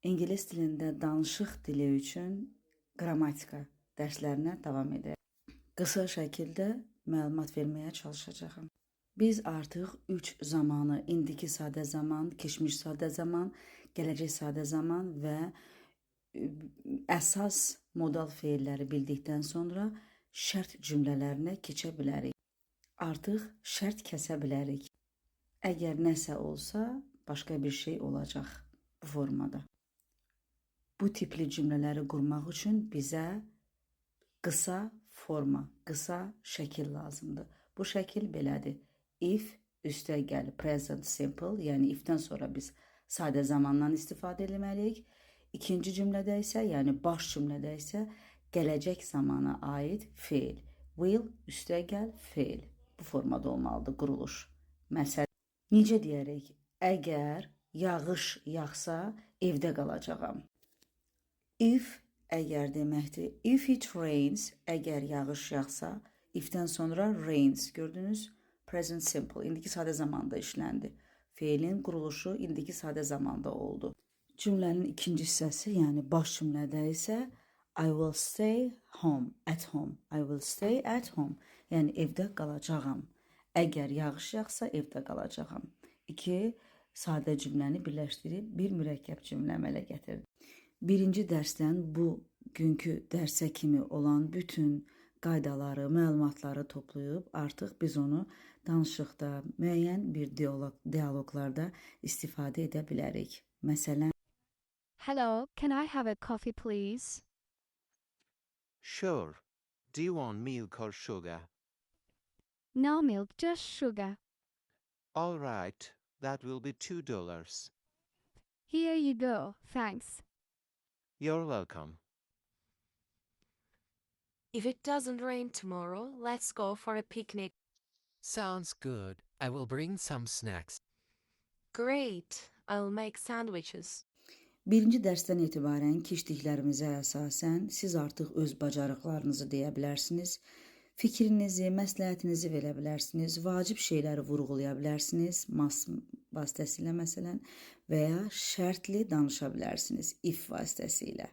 İngilis dilində danışıq dili üçün qrammatika dərslərinə davam edək. Qısa şəkildə məlumat verməyə çalışacağam. Biz artıq 3 zamanı, indiki sadə zaman, keçmiş sadə zaman, gələcək sadə zaman və əsas modal feilləri bildikdən sonra şərt cümlələrinə keçə bilərik. Artıq şərt kəsə bilərik. Əgər nəsə olsa, başqa bir şey olacaq bu formada. Bu tipli cümlələri qurmaq üçün bizə qısa forma, qısa şəkil lazımdır. Bu şəkil belədir. If üstəgəl present simple, yəni ifdən sonra biz sadə zamandan istifadə etməliyik. İkinci cümlədə isə, yəni baş cümlədə isə gələcək zamana aid feil. Will üstəgəl feil. Bu formada olmalıdır quruluş. Məsələn, necə deyərik? Əgər yağış yağsa, evdə qalacağam. If əgər deməkdir. If it rains, əgər yağış yağsa, ifdən sonra rains. Gördünüz? Present simple. İndiki sadə zamanda işləndi. Feilin quruluşu indiki sadə zamanda oldu. Cümlənin ikinci hissəsi, yəni baş cümlədə isə I will stay home, at home. I will stay at home. Yəni evdə qalacağam. Əgər yağış yağsa, evdə qalacağam. İki sadə cümləni birləşdirib bir mürəkkəb cümlə əmələ gətirdi. Birinci dərsdən bu günkü dərsə kimi olan bütün qaydaları, məlumatları toplayıb artıq biz onu danışıqda, müəyyən bir dialoqlarda istifadə edə bilərik. Məsələn, Hello, can I have a coffee, please? Sure. Do you want milk or sugar? No milk, just sugar. All right, that will be $2. Here you go, thanks. You're welcome. If it doesn't rain tomorrow, let's go for a picnic. Sounds good. I will bring some snacks. Great, I'll make sandwiches. birinci dərsdən etibarən keçdiklərimizə əsasən siz artıq öz bacarıqlarınızı deyə bilərsiniz, fikrinizi, məsləhətinizi verə bilərsiniz, vacib şeyləri vurğulaya bilərsiniz, mas vasitəsilə məsələn və ya şərtli danışa bilərsiniz if vasitəsilə.